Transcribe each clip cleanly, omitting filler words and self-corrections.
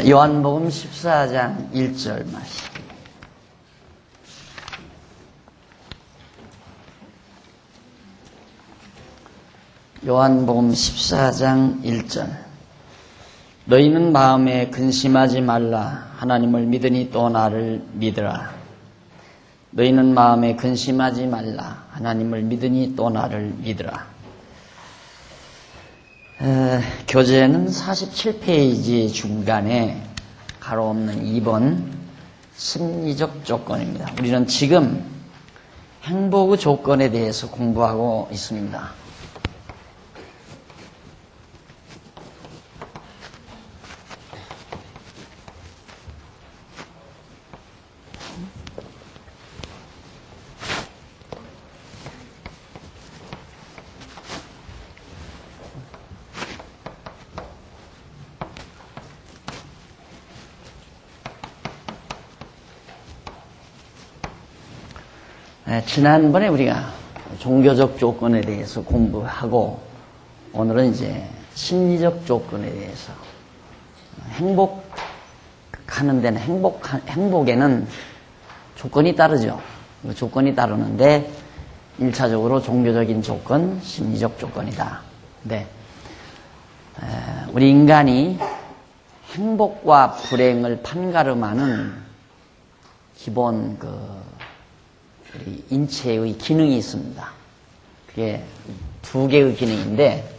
요한복음 14장 1절 말씀. 요한복음 14장 1절. 너희는 마음에 근심하지 말라. 하나님을 믿으니 또 나를 믿으라. 너희는 마음에 근심하지 말라. 하나님을 믿으니 또 나를 믿으라. 교재는 47페이지 중간에 가로 없는 2번 심리적 조건입니다. 우리는 지금 행복의 조건에 대해서 공부하고 있습니다. 지난번에 우리가 종교적 조건에 대해서 공부하고 오늘은 이제 심리적 조건에 대해서 행복하는 데는 행복에는 조건이 따르죠. 조건이 따르는데 1차적으로 종교적인 조건, 심리적 조건이다. 네. 우리 인간이 행복과 불행을 판가름하는 기본 우리 인체의 기능이 있습니다. 그게 두 개의 기능인데,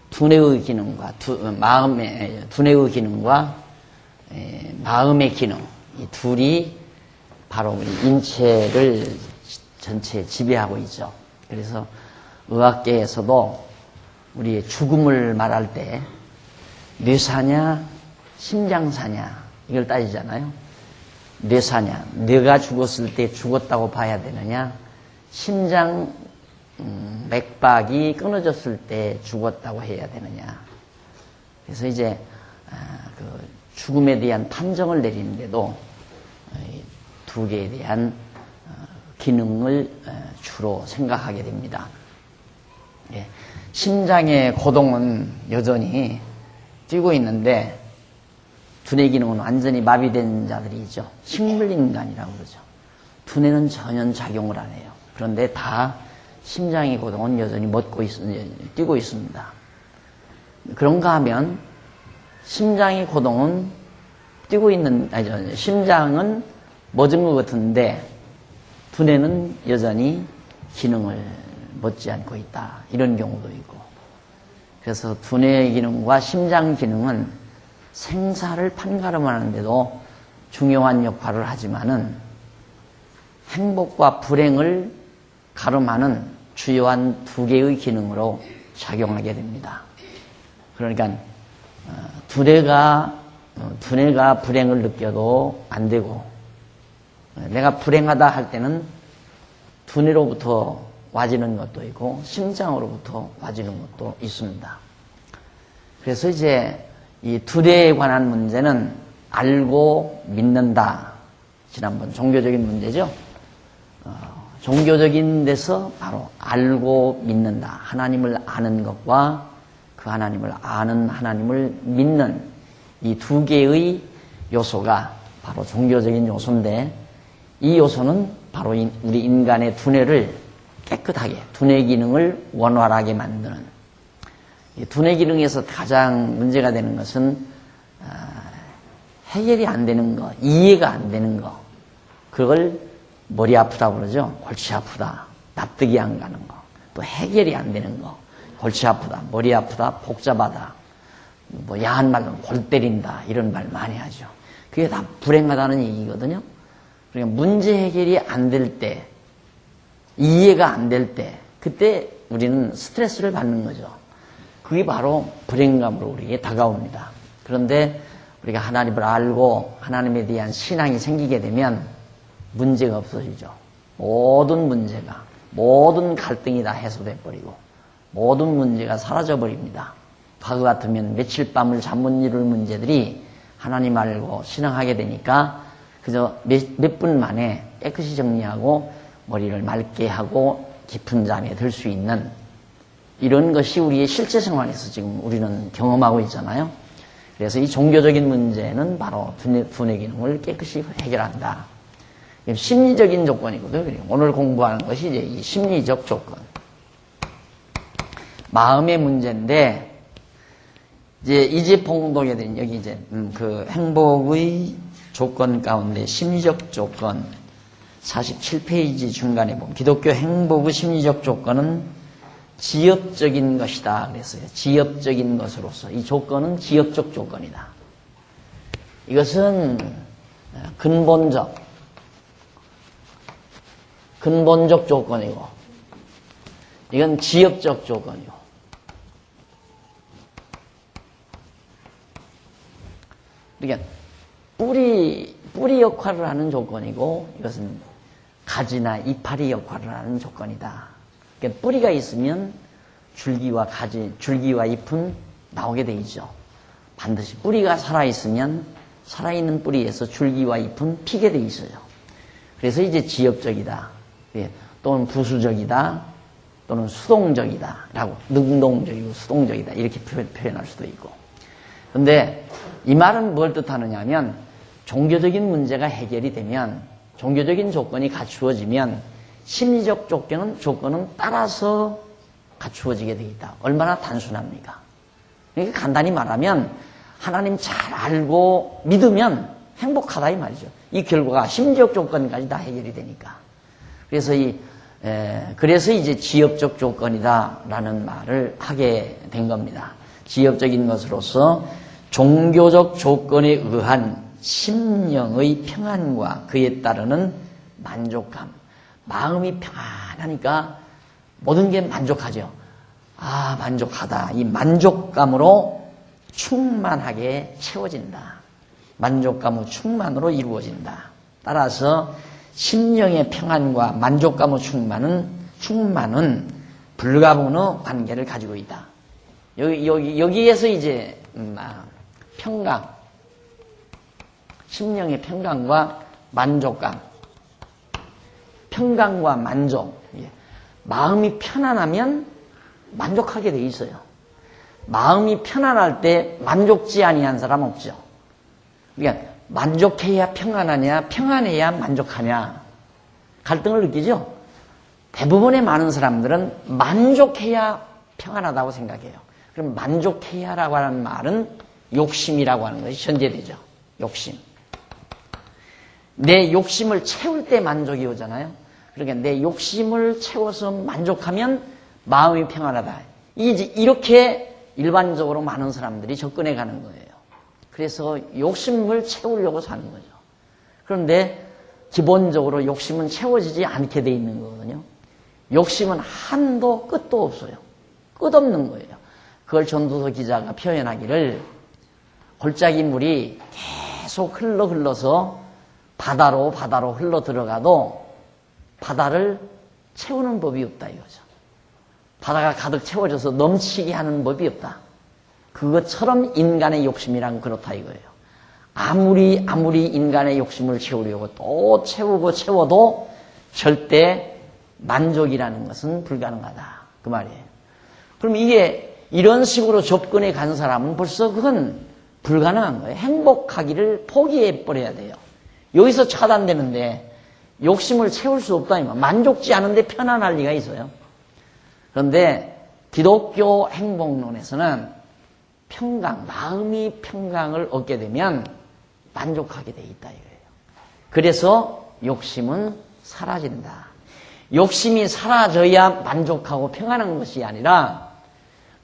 두뇌의 기능과 두뇌의 기능과 마음의 기능, 이 둘이 바로 우리 인체를 전체 지배하고 있죠. 그래서 의학계에서도 우리의 죽음을 말할 때 뇌사냐, 심장사냐 이걸 따지잖아요. 뇌사냐, 뇌가 죽었을 때 죽었다고 봐야 되느냐, 심장 맥박이 끊어졌을 때 죽었다고 해야 되느냐. 그래서 이제 죽음에 대한 판정을 내리는데도 두 개에 대한 기능을 주로 생각하게 됩니다. 심장의 고동은 여전히 뛰고 있는데 두뇌 기능은 완전히 마비된 자들이 있죠. 식물인간이라고 그러죠. 두뇌는 전혀 작용을 안 해요. 그런데 다 심장의 고동은 여전히 뛰고 있습니다. 그런가 하면 심장의 고동은 심장은 멎은 것 같은데 두뇌는 여전히 기능을 멎지 않고 있다. 이런 경우도 있고. 그래서 두뇌 기능과 심장 기능은 생사를 판가름하는데도 중요한 역할을 하지만은 행복과 불행을 가름하는 주요한 두 개의 기능으로 작용하게 됩니다. 그러니까 두뇌가 불행을 느껴도 안 되고, 내가 불행하다 할 때는 두뇌로부터 와지는 것도 있고 심장으로부터 와지는 것도 있습니다. 그래서 이제 이 두뇌에 관한 문제는 알고 믿는다. 지난번 종교적인 문제죠. 종교적인 데서 바로 알고 믿는다. 하나님을 아는 것과 그 하나님을 아는 하나님을 믿는 이 두 개의 요소가 바로 종교적인 요소인데, 이 요소는 바로 우리 인간의 두뇌를 깨끗하게, 두뇌 기능을 원활하게 만드는, 두뇌 기능에서 가장 문제가 되는 것은 해결이 안 되는 거, 이해가 안 되는 거, 그걸 머리 아프다고 그러죠. 골치 아프다, 납득이 안 가는 거, 또 해결이 안 되는 거, 골치 아프다, 머리 아프다, 복잡하다, 야한 말로 골 때린다, 이런 말 많이 하죠. 그게 다 불행하다는 얘기거든요. 그러니까 문제 해결이 안 될 때, 이해가 안 될 때, 그때 우리는 스트레스를 받는 거죠. 그게 바로 불행감으로 우리에게 다가옵니다. 그런데 우리가 하나님을 알고 하나님에 대한 신앙이 생기게 되면 문제가 없어지죠. 모든 문제가, 모든 갈등이 다 해소돼 버리고 모든 문제가 사라져 버립니다. 과거 같으면 며칠 밤을 잠 못 이룰 문제들이 하나님 알고 신앙하게 되니까 그저 몇 분 만에 깨끗이 정리하고 머리를 맑게 하고 깊은 잠에 들 수 있는, 이런 것이 우리의 실제 생활에서 지금 우리는 경험하고 있잖아요. 그래서 이 종교적인 문제는 바로 두뇌 기능을 깨끗이 해결한다. 심리적인 조건이거든요. 오늘 공부하는 것이 이제 이 심리적 조건. 마음의 문제인데, 이제 이집봉독에 대한 여기 이제 그 행복의 조건 가운데 심리적 조건 47페이지 중간에 보면 기독교 행복의 심리적 조건은 지엽적인 것이다 그랬어요. 지엽적인 것으로서 이 조건은 지엽적 조건이다. 이것은 근본적 조건이고 이건 지엽적 조건이고 그러니까 뿌리 역할을 하는 조건이고 이것은 가지나 이파리 역할을 하는 조건이다. 그러니까 뿌리가 있으면 줄기와 가지, 줄기와 잎은 나오게 돼 있죠. 반드시 뿌리가 살아있으면 살아있는 뿌리에서 줄기와 잎은 피게 돼 있어요. 그래서 이제 지엽적이다. 또는 부수적이다. 또는 수동적이다. 라고 능동적이고 수동적이다. 이렇게 표현할 수도 있고. 근데 이 말은 뭘 뜻하느냐 하면 종교적인 문제가 해결이 되면 종교적인 조건이 갖추어지면 심리적 조건은 따라서 갖추어지게 되어 있다. 얼마나 단순합니까? 그러니까 간단히 말하면 하나님 잘 알고 믿으면 행복하다 이 말이죠. 이 결과가 심리적 조건까지 다 해결이 되니까. 그래서 이제 지엽적 조건이다라는 말을 하게 된 겁니다. 지엽적인 것으로서 종교적 조건에 의한 심령의 평안과 그에 따르는 만족감. 마음이 평안하니까 모든 게 만족하죠. 아, 만족하다. 이 만족감으로 충만하게 채워진다. 만족감의 충만으로 이루어진다. 따라서 심령의 평안과 만족감의 충만은 불가분의 관계를 가지고 있다. 여기에서 이제 평강, 심령의 평강과 만족감, 평강과 만족. 마음이 편안하면 만족하게 돼 있어요. 마음이 편안할 때 만족지 아니한 사람 없죠. 그러니까 만족해야 평안하냐, 평안해야 만족하냐 갈등을 느끼죠. 대부분의 많은 사람들은 만족해야 평안하다고 생각해요. 그럼 만족해야라고 하는 말은 욕심이라고 하는 것이 전제되죠. 욕심. 내 욕심을 채울 때 만족이 오잖아요. 그러니까 내 욕심을 채워서 만족하면 마음이 평안하다. 이렇게 일반적으로 많은 사람들이 접근해 가는 거예요. 그래서 욕심을 채우려고 사는 거죠. 그런데 기본적으로 욕심은 채워지지 않게 돼 있는 거거든요. 욕심은 한도 끝도 없어요. 끝없는 거예요. 그걸 전도서 기자가 표현하기를 골짜기 물이 계속 흘러서 바다로 흘러 들어가도 바다를 채우는 법이 없다 이거죠. 바다가 가득 채워져서 넘치게 하는 법이 없다. 그것처럼 인간의 욕심이란 그렇다 이거예요. 아무리 인간의 욕심을 채우려고 또 채워도 절대 만족이라는 것은 불가능하다. 그 말이에요. 그럼 이런 식으로 접근해 간 사람은 벌써 그건 불가능한 거예요. 행복하기를 포기해버려야 돼요. 여기서 차단되는데 욕심을 채울 수 없다. 만족지 않은데 편안할 리가 있어요. 그런데 기독교 행복론에서는 평강, 마음이 평강을 얻게 되면 만족하게 돼 있다 이거예요. 그래서 욕심은 사라진다. 욕심이 사라져야 만족하고 평안한 것이 아니라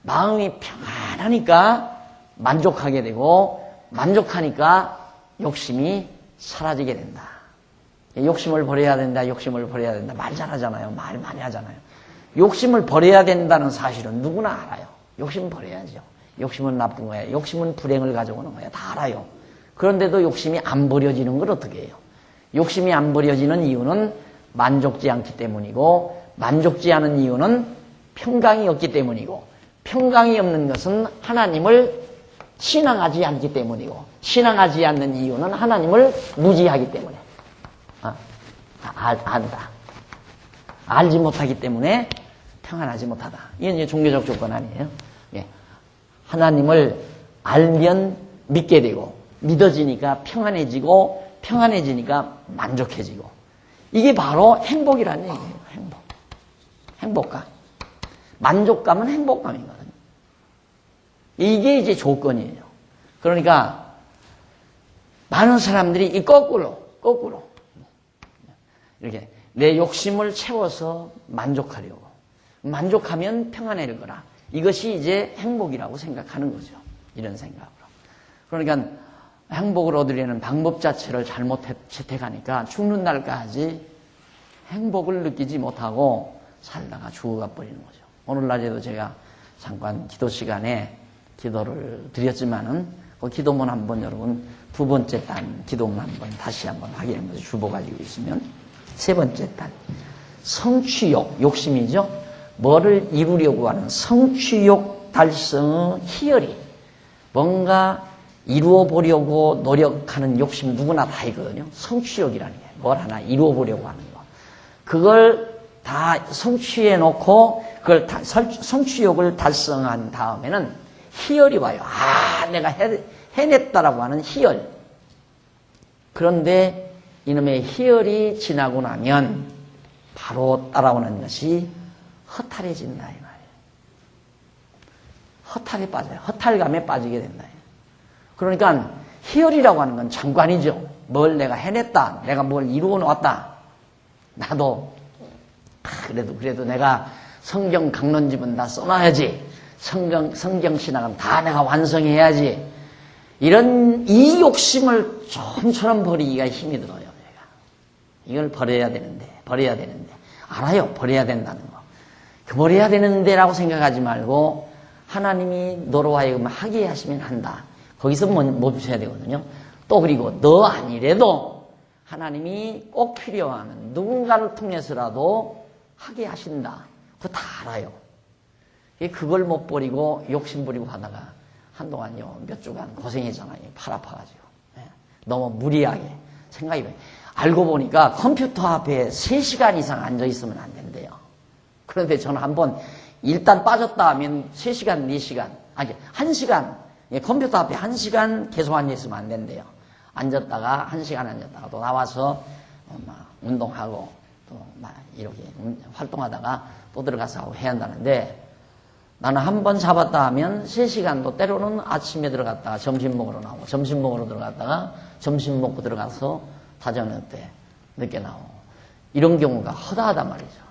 마음이 평안하니까 만족하게 되고 만족하니까 욕심이 사라지게 된다. 욕심을 버려야 된다. 말 잘하잖아요. 말 많이 하잖아요. 욕심을 버려야 된다는 사실은 누구나 알아요. 욕심 버려야죠. 욕심은 나쁜 거야. 욕심은 불행을 가져오는 거야. 다 알아요. 그런데도 욕심이 안 버려지는 걸 어떻게 해요? 욕심이 안 버려지는 이유는 만족지 않기 때문이고 만족지 않은 이유는 평강이 없기 때문이고 평강이 없는 것은 하나님을 신앙하지 않기 때문이고 신앙하지 않는 이유는 하나님을 무지하기 때문에 안다. 알지 못하기 때문에 평안하지 못하다. 이건 이제 종교적 조건 아니에요. 예. 하나님을 알면 믿게 되고, 믿어지니까 평안해지고, 평안해지니까 만족해지고. 이게 바로 행복이라는 얘기예요. 행복. 행복감. 만족감은 행복감이거든요. 이게 이제 조건이에요. 그러니까 많은 사람들이 이 거꾸로 이렇게 내 욕심을 채워서 만족하려고. 만족하면 평안해질 거라. 이것이 이제 행복이라고 생각하는 거죠. 이런 생각으로. 그러니까 행복을 얻으려는 방법 자체를 잘못 채택하니까 죽는 날까지 행복을 느끼지 못하고 살다가 죽어가 버리는 거죠. 오늘 낮에도 제가 잠깐 기도 시간에 기도를 드렸지만은 그 기도문 한번 여러분 두 번째 단 기도문 한번 다시 한번 확인해 보세요. 주보 가지고 있으면 세 번째 단 성취욕, 욕심이죠. 뭐를 이루려고 하는 성취욕 달성의 희열이 뭔가 이루어 보려고 노력하는 욕심 누구나 다 있거든요. 성취욕이라는 게 뭘 하나 이루어 보려고 하는 거. 그걸 다 성취해 놓고 그걸 성취욕을 달성한 다음에는 희열이 와요. 아, 내가 해냈다라고 하는 희열. 그런데 이놈의 희열이 지나고 나면 바로 따라오는 것이 허탈해진다 이 말이에요. 허탈에 빠져요. 허탈감에 빠지게 된다. 그러니까 희열이라고 하는 건 장관이죠. 뭘 내가 해냈다. 내가 뭘 이루어 놓았다. 나도 그래도 내가 성경 강론집은 다 써놔야지. 성경 신학은 다 내가 완성해야지. 이런 이 욕심을 좀처럼 버리기가 힘이 들어요. 내가 이걸 버려야 되는데 알아요. 버려야 된다는 거. 버려야 되는데라고 생각하지 말고 하나님이 너로 하여금 하게 하시면 한다. 거기서 멈춰야 되거든요. 또 그리고 너 아니래도 하나님이 꼭 필요한 누군가를 통해서라도 하게 하신다. 그거 다 알아요. 그걸 못 버리고 욕심 부리고 하다가 한동안요 몇 주간 고생했잖아요. 팔 아파가지고. 너무 무리하게 생각해봐요. 알고 보니까 컴퓨터 앞에 3시간 이상 앉아있으면 안 된대요. 그런데 저는 한번 일단 빠졌다 하면 3시간, 4시간, 아니 1시간 컴퓨터 앞에 1시간 계속 앉아있으면 안 된대요. 앉았다가 1시간 앉았다가 또 나와서 막 운동하고 또 막 이렇게 활동하다가 또 들어가서 하고 해야 한다는데 나는 한 번 잡았다 하면 3시간도 때로는 아침에 들어갔다가 점심 먹으러 나오고 점심 먹으러 들어갔다가 점심 먹고 들어가서 다저녁 때 늦게 나오고 이런 경우가 허다하단 말이죠.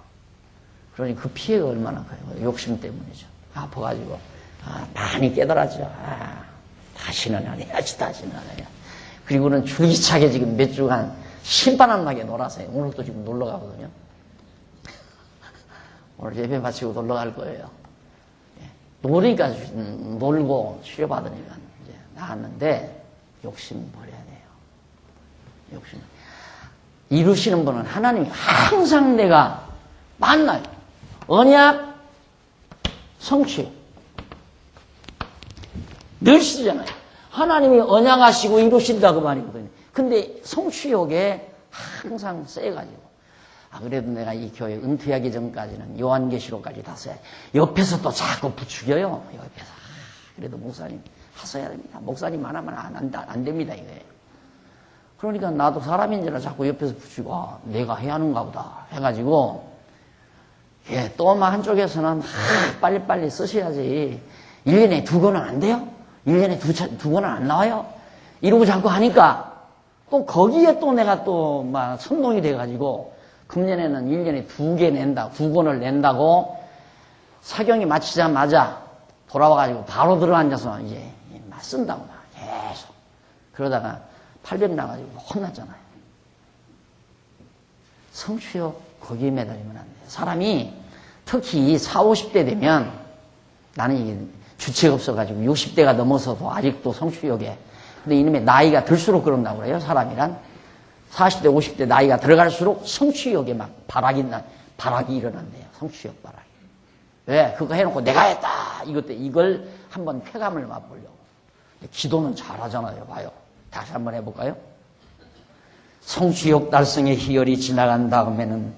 그러니 그 피해가 얼마나 커요. 욕심 때문이죠. 아파가지고 많이 깨달았죠. 다시는 안 해야지. 그리고는 줄기차게 지금 몇 주간 심판 안 나게 놀아서요. 오늘도 지금 놀러 가거든요. 오늘 예배 마치고 놀러 갈 거예요. 노니까 놀고 치료받으니까 이제 나았는데 욕심 버려야 돼요. 욕심. 이루시는 분은 하나님이 항상 내가 만나요. 언약, 성취. 늘 쓰잖아요. 하나님이 언약하시고 이루신다 그 말이거든요. 근데 성취욕에 항상 세가지고 그래도 내가 이 교회 은퇴하기 전까지는 요한계시록까지 다 써야 돼. 옆에서 또 자꾸 부추겨요. 옆에서 그래도 목사님 하셔야 됩니다. 목사님 안 하면 안 됩니다 이거예요. 그러니까 나도 사람인지라 자꾸 옆에서 부추고 내가 해야 하는가 보다 해가지고 또 한쪽에서는 빨리빨리 쓰셔야지. 1년에 2권은 안 돼요? 1년에 2권은 안 나와요? 이러고 자꾸 하니까 또 거기에 또 내가 또 막 선동이 돼가지고 금년에는 1년에 2개 낸다, 2권을 낸다고 사경이 마치자마자 돌아와가지고 바로 들어앉아서 이제 막 쓴다고 막 계속. 그러다가 800 나가지고 혼났잖아요. 성취욕 거기에 매달리면 안 돼요. 사람이 특히 40, 50대 되면 나는 이게 주체가 없어가지고 60대가 넘어서도 아직도 성취욕에 근데 이놈의 나이가 들수록 그런다고 그래요. 사람이란 40대 50대 나이가 들어갈수록 성취욕에 막 바락이 일어난대요. 성취욕 바락이. 왜? 그거 해놓고 내가 했다 이걸 한번 쾌감을 맛보려고. 기도는 잘하잖아요. 봐요. 다시 한번 해볼까요? 성취욕 달성의 희열이 지나간 다음에는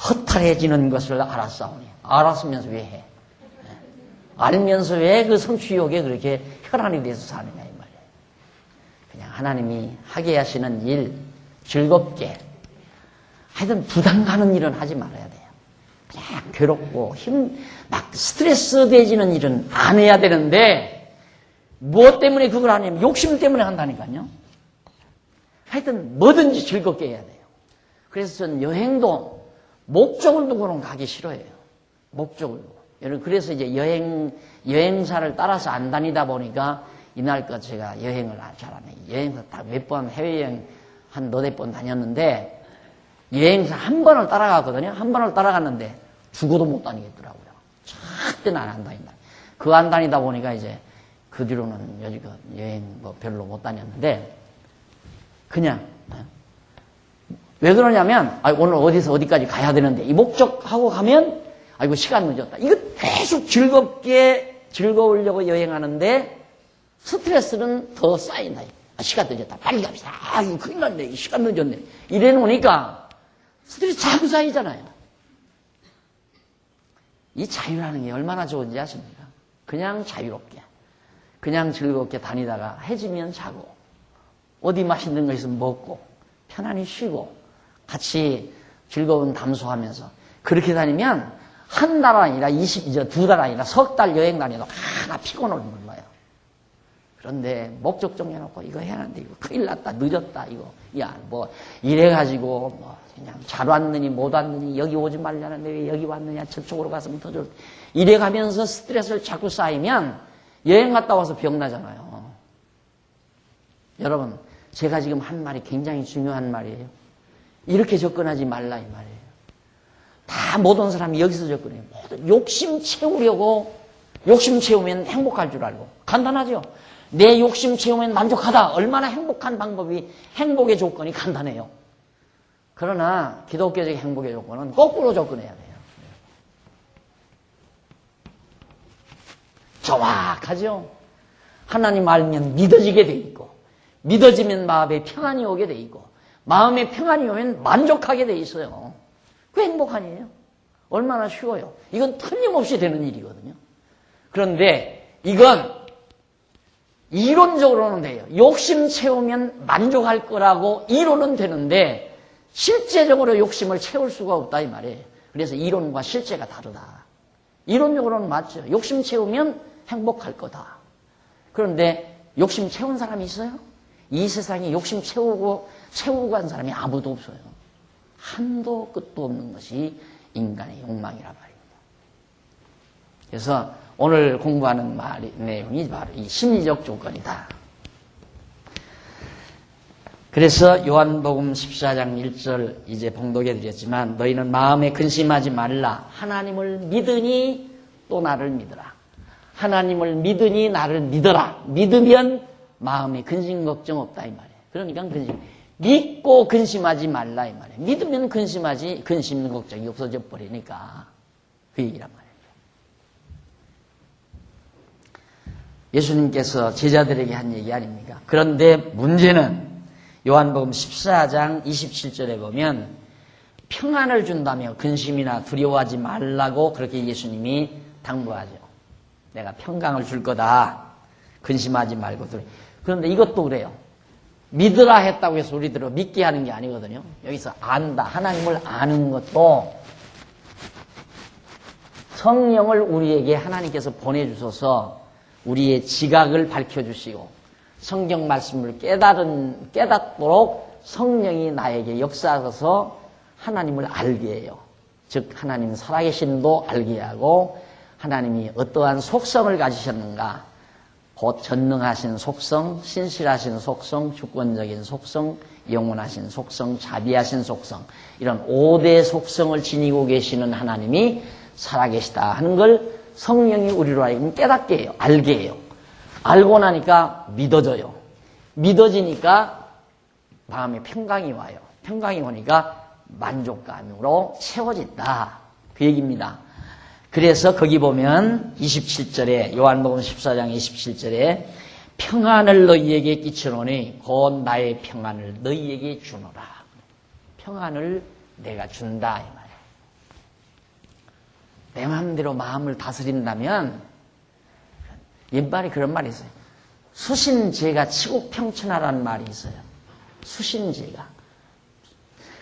허탈해지는 것을 알았사오니. 알았으면서 왜 해? 알면서 왜 그 성취욕에 그렇게 혈안이 돼서 사느냐 이 말이에요. 그냥 하나님이 하게 하시는 일 즐겁게, 하여튼 부담 가는 일은 하지 말아야 돼요. 그냥 괴롭고 막 스트레스 되지는 일은 안 해야 되는데, 무엇 때문에 그걸 안 하냐면 욕심 때문에 한다니까요. 하여튼 뭐든지 즐겁게 해야 돼요. 그래서 전 여행도 목적을 두고는 가기 싫어해요. 목적을 두고. 여러분, 그래서 이제 여행사를 따라서 안 다니다 보니까 이날껏 제가 여행을 잘 안 해요. 여행사 딱 몇 번 해외여행 한 너댓 번 다녔는데, 여행사 한 번을 따라갔거든요. 한 번을 따라갔는데 죽어도 못 다니겠더라고요. 절대는 안 다닌다. 그거 안 다니다 보니까 이제 그 뒤로는 여지껏 여행 뭐 별로 못 다녔는데, 그냥 왜 그러냐면 오늘 어디서 어디까지 가야 되는데 이 목적하고 가면 아이고 시간 늦었다. 이거 계속 즐거우려고 여행하는데 스트레스는 더 쌓인다. 시간 늦었다. 빨리 갑시다. 이거 큰일 났네. 시간 늦었네. 이래 놓으니까 스트레스 자꾸 쌓이잖아요. 이 자유라는 게 얼마나 좋은지 아십니까? 그냥 자유롭게, 그냥 즐겁게 다니다가 해지면 자고, 어디 맛있는 거 있으면 먹고, 편안히 쉬고, 같이 즐거운 담소하면서 그렇게 다니면 한 달 아니라 2달 아니라 석 달 여행 다녀도 하나 피곤을 몰라요. 그런데 목적 정해놓고 이거 해야 하는데 이거 큰일 났다, 늦었다, 이거. 야, 뭐, 이래가지고, 뭐, 그냥 잘 왔느니 못 왔느니 여기 오지 말라는데 왜 여기 왔느냐, 저쪽으로 갔으면 더 좋을. 이래가면서 스트레스를 자꾸 쌓이면 여행 갔다 와서 병나잖아요. 여러분, 제가 지금 한 말이 굉장히 중요한 말이에요. 이렇게 접근하지 말라 이 말이에요. 다 모든 사람이 여기서 접근해요. 욕심 채우려고, 욕심 채우면 행복할 줄 알고. 간단하죠? 내 욕심 채우면 만족하다. 얼마나 행복한 방법이, 행복의 조건이 간단해요. 그러나 기독교적 행복의 조건은 거꾸로 접근해야 돼요. 정확하죠? 하나님 알면 믿어지게 돼 있고, 믿어지면 마음에 평안이 오게 돼 있고, 마음에 평안이 오면 만족하게 돼 있어요. 그 행복 아니에요? 얼마나 쉬워요. 이건 틀림없이 되는 일이거든요. 그런데 이건 이론적으로는 돼요. 욕심 채우면 만족할 거라고 이론은 되는데 실제적으로 욕심을 채울 수가 없다 이 말이에요. 그래서 이론과 실제가 다르다. 이론적으로는 맞죠. 욕심 채우면 행복할 거다. 그런데 욕심 채운 사람이 있어요? 이 세상에 욕심 채우고 간 사람이 아무도 없어요. 한도 끝도 없는 것이 인간의 욕망이라 말입니다. 그래서 오늘 공부하는 내용이 바로 이 심리적 조건이다. 그래서 요한복음 14장 1절 이제 봉독해 드렸지만, 너희는 마음에 근심하지 말라. 하나님을 믿으니 또 나를 믿으라. 하나님을 믿으니 나를 믿어라. 믿으면 마음에 근심 걱정 없다 이 말이에요. 그러니까 믿고 근심하지 말라 이 말이에요. 믿으면 근심 걱정이 없어져 버리니까 그 얘기란 말이에요. 예수님께서 제자들에게 한 얘기 아닙니까? 그런데 문제는 요한복음 14장 27절에 보면 평안을 준다며 근심이나 두려워하지 말라고 그렇게 예수님이 당부하죠. 내가 평강을 줄 거다. 근심하지 말고. 그런데 이것도 그래요. 믿으라 했다고 해서 우리들을 믿게 하는 게 아니거든요. 여기서 안다. 하나님을 아는 것도 성령을 우리에게 하나님께서 보내주셔서 우리의 지각을 밝혀주시고 성경 말씀을 깨닫도록 성령이 나에게 역사하셔서 하나님을 알게 해요. 즉 하나님 살아계신도 알게 하고 하나님이 어떠한 속성을 가지셨는가, 곧 전능하신 속성, 신실하신 속성, 주권적인 속성, 영원하신 속성, 자비하신 속성, 이런 5대 속성을 지니고 계시는 하나님이 살아계시다 하는 걸 성령이 우리로 하여금 깨닫게 해요. 알게 해요. 알고 나니까 믿어져요. 믿어지니까 마음에 평강이 와요. 평강이 오니까 만족감으로 채워진다. 그 얘기입니다. 그래서 거기 보면 27절에 요한복음 14장 27절에 평안을 너희에게 끼쳐놓으니 곧 나의 평안을 너희에게 주노라. 평안을 내가 준다 이 말이에요. 내 마음대로 마음을 다스린다면, 옛말에 그런 말이 있어요. 수신제가 치국평천하라는 말이 있어요. 수신제가.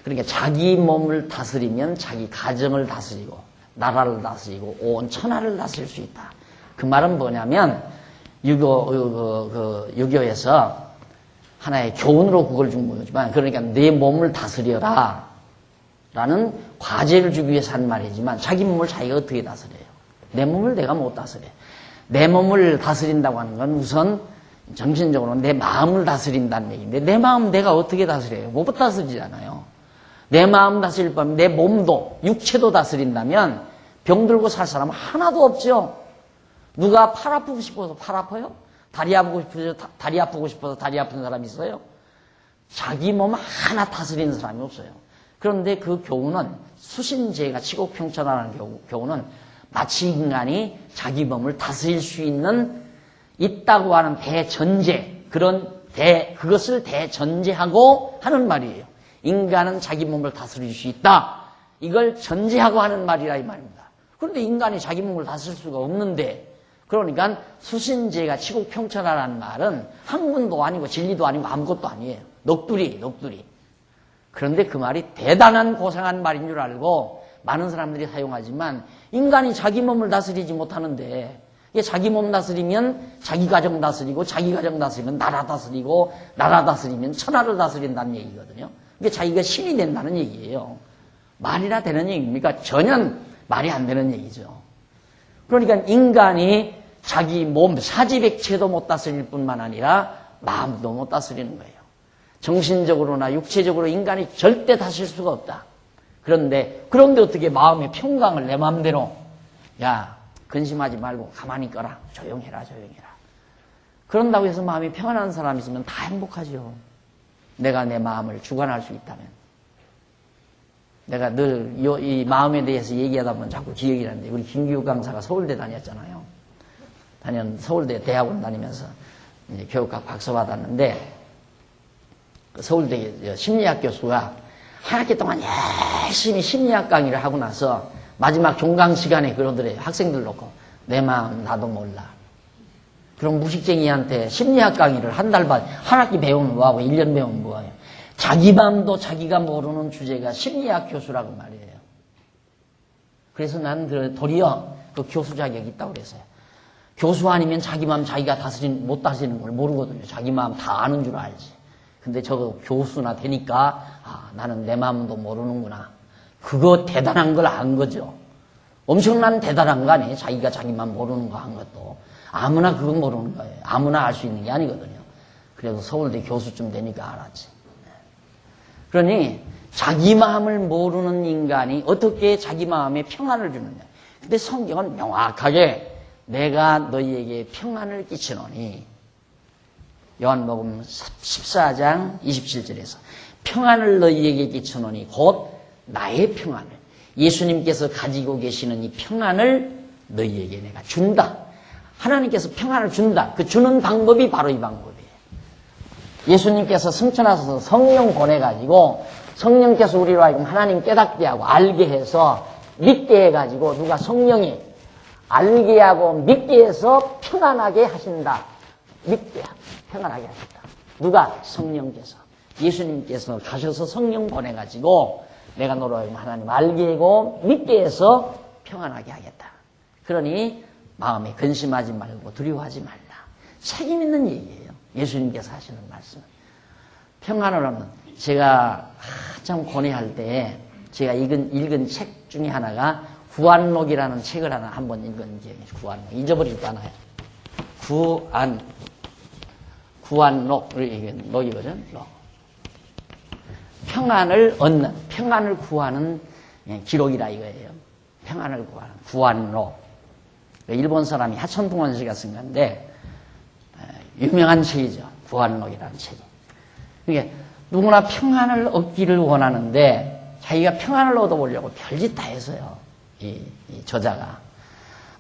그러니까 자기 몸을 다스리면 자기 가정을 다스리고 나라를 다스리고 온 천하를 다스릴 수 있다. 그 말은 뭐냐면 유교에서 하나의 교훈으로 그걸 준 거지만, 그러니까 내 몸을 다스려라 라는 과제를 주기 위해서 한 말이지만, 자기 몸을 자기가 어떻게 다스려요? 내 몸을 내가 못 다스려요. 내 몸을 다스린다고 하는 건 우선 정신적으로 내 마음을 다스린다는 얘기인데, 내 마음 내가 어떻게 다스려요? 못 다스리잖아요. 내 마음 다스릴 바면 내 몸도 육체도 다스린다면 병들고 살 사람은 하나도 없죠. 누가 팔 아프고 싶어서 팔 아파요? 다리 아프고 싶어서 다리 아픈 사람이 있어요? 자기 몸 하나 다스리는 사람이 없어요. 그런데 그 교훈은, 수신제가 치국평천하라는 교훈은 마치 인간이 자기 몸을 다스릴 수 있다고 하는 대전제, 그것을 대전제하고 하는 말이에요. 인간은 자기 몸을 다스릴 수 있다. 이걸 전제하고 하는 말이라 이 말입니다. 그런데 인간이 자기 몸을 다스릴 수가 없는데, 그러니까 수신제가 치국평천하라는 말은 학문도 아니고 진리도 아니고 아무것도 아니에요. 넋두리. 그런데 그 말이 대단한 고상한 말인 줄 알고 많은 사람들이 사용하지만, 인간이 자기 몸을 다스리지 못하는데, 자기 몸 다스리면 자기 가정 다스리고, 자기 가정 다스리면 나라 다스리고, 나라 다스리면 천하를 다스린다는 얘기거든요. 이게 자기가 신이 된다는 얘기예요. 말이나 되는 얘기입니까? 전혀 말이 안 되는 얘기죠. 그러니까 인간이 자기 몸, 사지백체도 못 다스릴 뿐만 아니라 마음도 못 다스리는 거예요. 정신적으로나 육체적으로 인간이 절대 다스릴 수가 없다. 그런데 어떻게 마음의 평강을 내 마음대로, 야, 근심하지 말고 가만히 있거라. 조용해라. 그런다고 해서 마음이 평안한 사람이 있으면 다 행복하죠. 내가 내 마음을 주관할 수 있다면. 내가 늘 이 마음에 대해서 얘기하다 보면 자꾸 기억이 나는데, 우리 김기욱 강사가 서울대 다녔잖아요. 서울대 대학원 다니면서 이제 교육학 박사 받았는데, 서울대 심리학 교수가 한 학기 동안 열심히 심리학 강의를 하고 나서 마지막 종강 시간에 그러더래요. 학생들 놓고, 내 마음 나도 몰라. 그럼 무식쟁이한테 심리학 강의를 한 달 반, 한 학기 배우면 뭐하고 1년 배우면 뭐하요. 자기 마음도 자기가 모르는 주제가 심리학 교수라고 말이에요. 그래서 난 도리어 그 교수 자격이 있다고 그랬어요. 교수 아니면 자기 마음 자기가 못 다스리는 걸 모르거든요. 자기 마음 다 아는 줄 알지. 근데 저거 교수나 되니까, 나는 내 마음도 모르는구나. 그거 대단한 걸 안 거죠. 엄청난 대단한 거 아니에요. 자기가 자기 마음 모르는 거 한 것도. 아무나 그건 모르는 거예요. 아무나 알 수 있는 게 아니거든요. 그래도 서울대 교수쯤 되니까 알았지. 그러니 자기 마음을 모르는 인간이 어떻게 자기 마음에 평안을 주느냐. 근데 성경은 명확하게 내가 너희에게 평안을 끼치노니, 요한복음 14장 27절에서 평안을 너희에게 끼치노니 곧 나의 평안을, 예수님께서 가지고 계시는 이 평안을 너희에게 내가 준다. 하나님께서 평안을 준다. 그 주는 방법이 바로 이 방법이에요. 예수님께서 승천하셔서 성령 보내가지고, 성령께서 우리로 하여금 하나님 깨닫게 하고 알게 해서 믿게 해가지고, 누가 성령이 알게 하고 믿게 해서 평안하게 하신다. 믿게 하고 평안하게 하신다. 누가? 성령께서. 예수님께서 가셔서 성령 보내가지고 내가 너로 하여금 하나님 알게 하고 믿게 해서 평안하게 하겠다. 그러니 마음에 근심하지 말고 두려워하지 말라. 책임 있는 얘기예요. 예수님께서 하시는 말씀. 평안을 하면, 제가 한참 고뇌할 때 제가 읽은 책 중에 하나가 구안록이라는 책을 한번 읽은 기억이 있어요. 구안록. 잊어버리지도 않아요. 구안록. 녹이거든. 평안을 얻는, 평안을 구하는 기록이라 이거예요. 평안을 구하는 구안록. 일본 사람이 하천풍원 씨가 쓴 건데, 유명한 책이죠. 구안록이라는 책이. 그러니까 누구나 평안을 얻기를 원하는데, 자기가 평안을 얻어보려고 별짓 다 했어요. 이 저자가.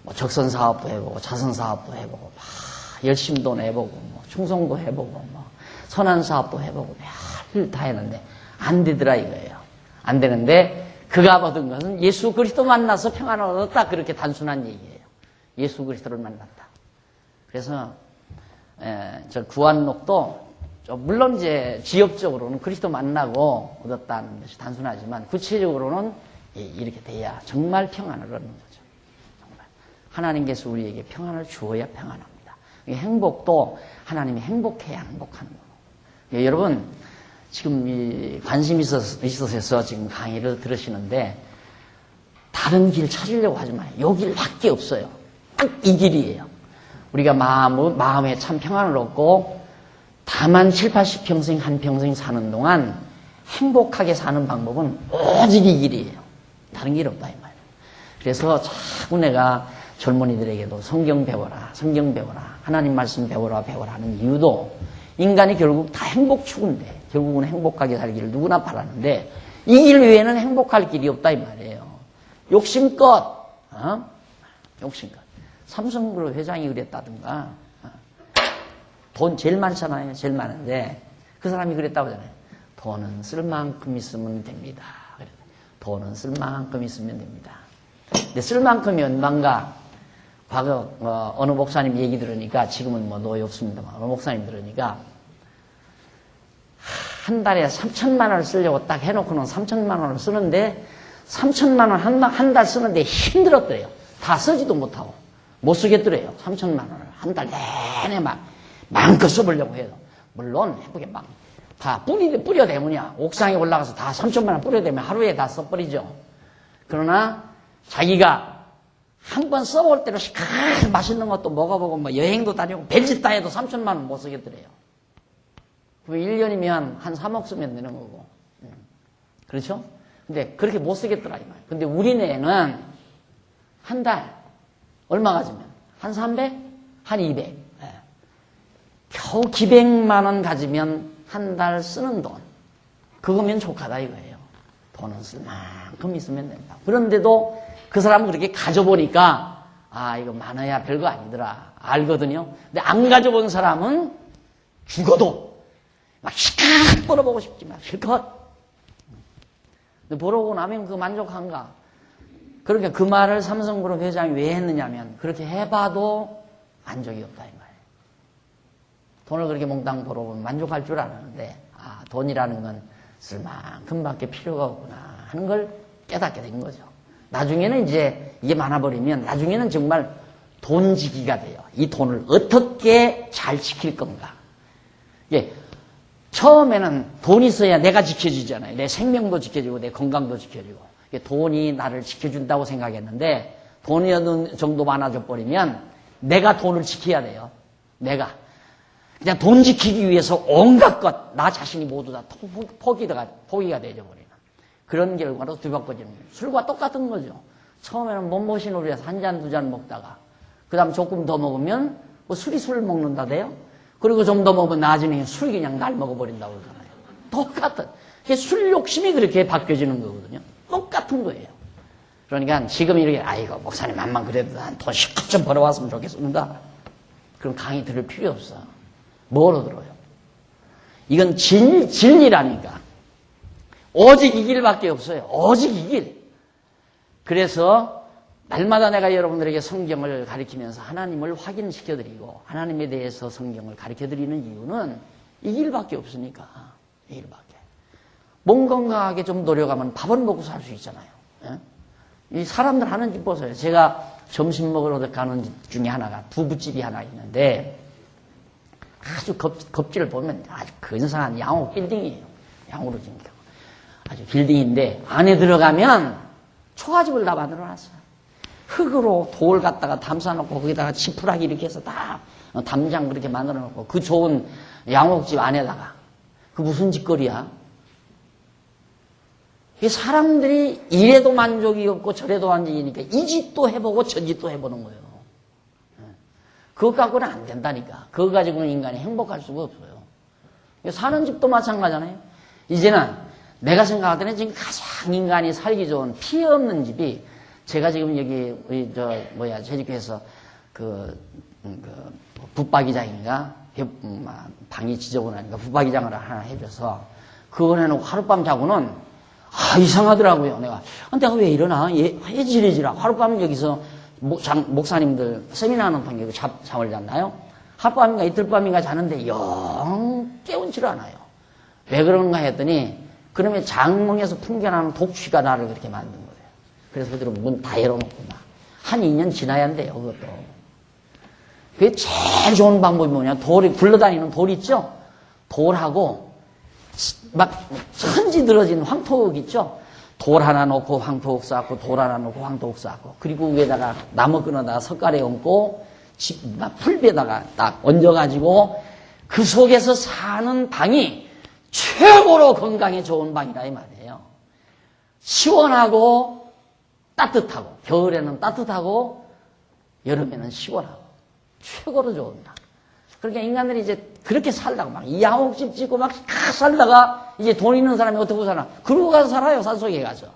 뭐 적선 사업도 해보고, 자선 사업도 해보고, 막 열심도 해보고, 뭐 충성도 해보고, 뭐 선한 사업도 해보고, 별일 다 했는데, 안 되더라 이거예요. 안 되는데, 그가 얻은 것은 예수 그리스도 만나서 평안을 얻었다. 그렇게 단순한 얘기예요. 예수 그리스도를 만났다. 그래서 저 구안록도 물론 이제 지역적으로는 그리스도 만나고 얻었다는 것이 단순하지만 구체적으로는 이렇게 돼야 정말 평안을 얻는 거죠. 정말 하나님께서 우리에게 평안을 주어야 평안합니다. 행복도 하나님이 행복해야 행복한 거고. 여러분 지금 이 관심 있어서 지금 강의를 들으시는데 다른 길 찾으려고 하지 마요. 요 길밖에 없어요. 딱 이 길이에요. 우리가 마음에 참 평안을 얻고 다만 7, 80평생 한평생 사는 동안 행복하게 사는 방법은 오직 이 길이에요. 다른 길 없다 이 말이에요. 그래서 자꾸 내가 젊은이들에게도 성경 배워라, 성경 배워라, 하나님 말씀 배워라 하는 이유도 인간이 결국 다 행복 추구인데 결국은 행복하게 살기를 누구나 바라는데 이 길 외에는 행복할 길이 없다 이 말이에요. 욕심껏 욕심껏 삼성그룹 회장이 그랬다든가 돈 제일 많잖아요. 제일 많은데 그 사람이 그랬다고 하잖아요. 돈은 쓸 만큼 있으면 됩니다. 돈은 쓸 만큼 있으면 됩니다. 근데 쓸 만큼이 얼마인가? 과거 어느 목사님 얘기 들으니까 지금은 뭐 노예 없습니다만 어느 목사님 들으니까 한 달에 3천만 원을 쓰려고 딱 해놓고는 3천만 원을 쓰는데 3천만 원 한 달 쓰는데 힘들었대요. 다 쓰지도 못하고 못 쓰겠더래요. 3천만 원을 한 달 내내 마음껏 써보려고 해요. 물론 예쁘게 막 다 뿌려대면이야. 옥상에 올라가서 다 3천만 원 뿌려대면 하루에 다 써버리죠. 그러나 자기가 한 번 써볼 대로 시원하게 맛있는 것도 먹어보고 뭐 여행도 다니고 별짓 다 해도 3천만 원 못 쓰겠더래요. 그럼 1년이면 한 3억 쓰면 되는 거고. 그렇죠? 근데 그렇게 못 쓰겠더라 이 말이에요. 근데 우리네는 한 달 얼마 가지면 한 300? 한 200. 겨우 기백만 원 가지면 한 달 쓰는 돈. 그거면 족하다 이거예요. 돈은 쓸 만큼 있으면 된다. 그런데도 그 사람은 그렇게 가져보니까 이거 많아야 별거 아니더라. 알거든요. 근데 안 가져본 사람은 죽어도 막 실컷 벌어보고 싶지만 실컷. 근데 벌어보고 나면 그거 만족한가? 그러니까 그 말을 삼성그룹 회장이 왜 했느냐면 그렇게 해봐도 만족이 없다 이 말이에요. 돈을 그렇게 몽땅 벌어보면 만족할 줄 알았는데 돈이라는 건 쓸 만큼밖에 필요가 없구나 하는 걸 깨닫게 된 거죠. 나중에는 이제 이게 많아버리면 나중에는 정말 돈지기가 돼요. 이 돈을 어떻게 잘 지킬 건가. 예, 처음에는 돈이 있어야 내가 지켜지잖아요. 내 생명도 지켜지고 내 건강도 지켜지고 돈이 나를 지켜준다고 생각했는데 돈이 어느 정도 많아져 버리면 내가 돈을 지켜야 돼요. 내가 그냥 돈 지키기 위해서 온갖 것, 나 자신이 모두 다 포기가 되어져 버리는 그런 결과로 뒤바꿔지는 거예요. 술과 똑같은 거죠. 처음에는 몸보신을 위해서 한 잔, 두 잔 먹다가 그 다음 조금 더 먹으면 뭐 술이 술을 먹는다대요. 그리고 좀 더 먹으면 나중에 술이 그냥 날 먹어버린다고 그러잖아요. 똑같은. 술 욕심이 그렇게 바뀌어지는 거거든요. 똑같은 거예요. 그러니까 지금 이렇게 아이고 목사님 한만 그래도 한 돈 실컷 좀 벌어왔으면 좋겠습니다. 그럼 강의 들을 필요 없어. 뭐로 들어요? 이건 진리라니까. 오직 이 길밖에 없어요. 오직 이 길. 그래서 날마다 내가 여러분들에게 성경을 가르치면서 하나님을 확인시켜드리고 하나님에 대해서 성경을 가르쳐드리는 이유는 이 길밖에 없으니까. 이 길밖에. 몸 건강하게 좀 노력하면 밥은 먹고 살 수 있잖아요. 예? 이 사람들 하는 집 보세요. 제가 점심 먹으러 가는 집 중에 하나가 두부집이 하나 있는데 아주 겁지를 보면 아주 근사한 양옥 빌딩이에요. 양으로 지은 거. 아주 빌딩인데 안에 들어가면 초가집을 다 만들어놨어요. 흙으로 돌 갖다가 담사놓고 거기다가 지푸라기 이렇게 해서 다 담장 그렇게 만들어놓고 그 좋은 양옥집 안에다가 그 무슨 짓거리야? 사람들이 이래도 만족이 없고 저래도 만족이니까 이 짓도 해보고 저 짓도 해보는 거예요. 그것 갖고는 안 된다니까. 그거 가지고는 인간이 행복할 수가 없어요. 사는 집도 마찬가지잖아요. 이제는 내가 생각할 때는 지금 가장 인간이 살기 좋은 피해 없는 집이 제가 지금 여기 재직회에서 붙박이장인가 방이 지저분하니까 붙박이장을 하나 해줘서 그걸 해놓고 하룻밤 자고는 이상하더라고요. 내가 왜 이러나? 해지래지라. 하룻밤 여기서 목사님들 세미나 하는 방에 잠을 잤나요? 하룻밤인가 이틀밤인가 자는데 영 깨운지를 않아요. 왜 그런가 했더니 그러면 장몽에서 풍겨나는 독취가 나를 그렇게 만든 거예요. 그래서 그대로 문 다 열어놓구나. 한 2년 지나야 한대요, 그것도. 그게 제일 좋은 방법이 뭐냐? 돌이, 굴러다니는 돌 있죠? 돌하고, 막, 천지 들어진 황토흙 있죠? 돌 하나 놓고 황토흙 쌓고, 돌 하나 놓고 황토흙 쌓고, 그리고 위에다가 나무 끊어다가 석가래 얹고, 막 풀비에다가 딱 얹어가지고, 그 속에서 사는 방이 최고로 건강에 좋은 방이라 이 말이에요. 시원하고, 따뜻하고, 겨울에는 따뜻하고, 여름에는 시원하고, 최고로 좋은 방. 그러니까 인간들이 이제 그렇게 살다가 막 야옥집 짓고 막 살다가 이제 돈 있는 사람이 어떻게 살아? 그러고 가서 살아요, 산속에 가서.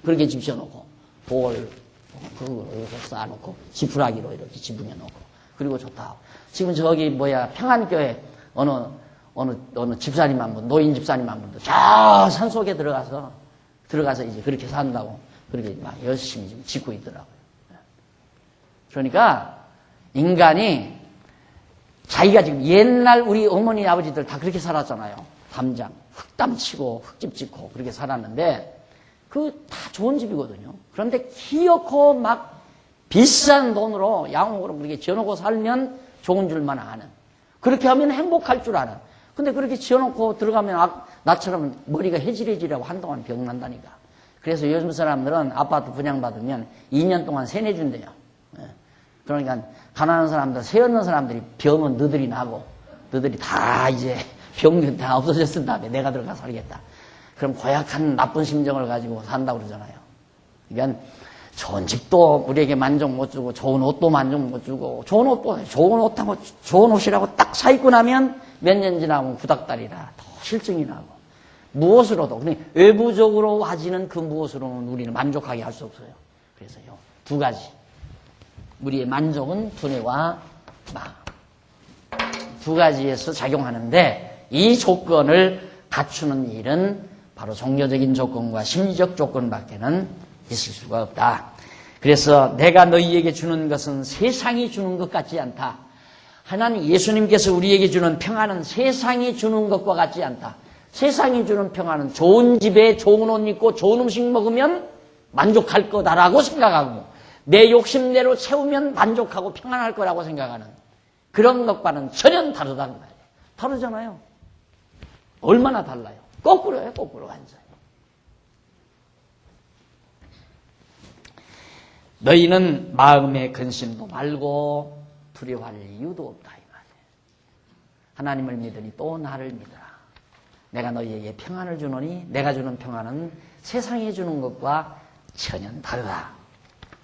그렇게 집 지어놓고, 돌, 그거 이렇게 쌓아놓고, 지푸라기로 이렇게 지붕해놓고, 그리고 좋다. 지금 저기 평안교회 어느 집사님 한 분, 노인 집사님 한 분도 저 산속에 들어가서 이제 그렇게 산다고 그렇게 막 열심히 좀 짓고 있더라고요. 그러니까 인간이 자기가 지금 옛날 우리 어머니 아버지들 다 그렇게 살았잖아요. 담장, 흙담 치고 흙집 짓고 그렇게 살았는데 그 다 좋은 집이거든요. 그런데 기어코 막 비싼 돈으로 양옥으로 그렇게 지어놓고 살면 좋은 줄만 아는. 그렇게 하면 행복할 줄 아는. 근데 그렇게 지어놓고 들어가면 나처럼 머리가 해질해지라고 한동안 병난다니까. 그래서 요즘 사람들은 아파트 분양받으면 2년 동안 세내준대요. 그러니까 가난한 사람들, 세 없는 사람들이 병은 너들이 나고 너들이 다 이제 병 다 없어졌은 다음에 내가 들어가 살겠다. 그럼 고약한 나쁜 심정을 가지고 산다고 그러잖아요. 그러니까 좋은 집도 우리에게 만족 못 주고 좋은 옷도 만족 못 주고 좋은 옷하고 좋은 옷이라고 딱 사 입고 나면 몇 년 지나면 구닥다리라 더 실증이 나고 무엇으로도 그냥 외부적으로 와지는 그 무엇으로는 우리는 만족하게 할 수 없어요. 그래서요 2가지 우리의 만족은 두뇌와 마음 2가지에서 작용하는데 이 조건을 갖추는 일은 바로 종교적인 조건과 심리적 조건밖에는 있을 수가 없다. 그래서 내가 너희에게 주는 것은 세상이 주는 것 같지 않다. 하나님 예수님께서 우리에게 주는 평안은 세상이 주는 것과 같지 않다. 세상이 주는 평안은 좋은 집에 좋은 옷 입고 좋은 음식 먹으면 만족할 거다라고 생각하고 내 욕심대로 채우면 만족하고 평안할 거라고 생각하는 그런 것과는 전혀 다르다는 말이에요. 다르잖아요. 얼마나 달라요. 거꾸로예요. 거꾸로 완전히. 너희는 마음의 근심도 말고 두려워할 이유도 없다 이 말이에요. 하나님을 믿으니 또 나를 믿어라. 내가 너희에게 평안을 주노니 내가 주는 평안은 세상에 주는 것과 전혀 다르다.